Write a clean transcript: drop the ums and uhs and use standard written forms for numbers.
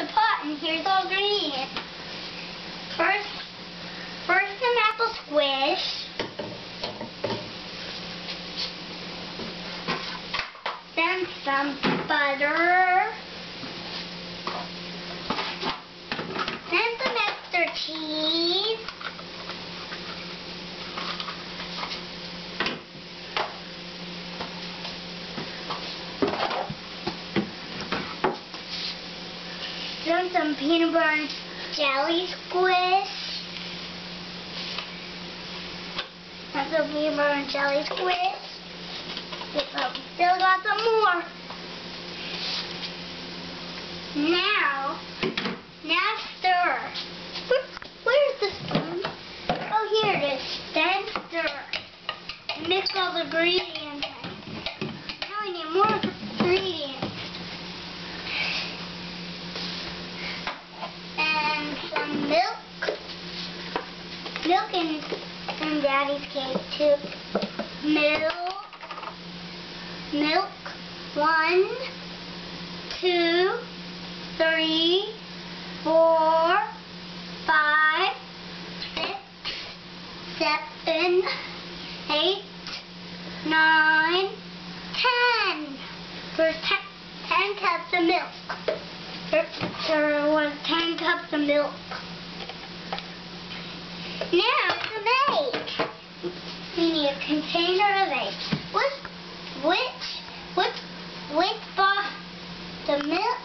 the pot, and here's all the ingredients. First some apple squish. Then some butter. Then some extra cheese. Then some peanut butter and jelly squish. And some peanut butter and jelly squish. Still got some more. Now stir. Where's the spoon? Oh, here it is. Then stir. Mix all the ingredients. Now we need more ingredients. And some milk. Milk in Daddy's cake too. Milk. 1, 2, 3, 4, 5, 6, 7, 8, 9, 10. There's 10 cups of milk. There was 10 cups of milk. Now some egg. We need a container of eggs. Which the milk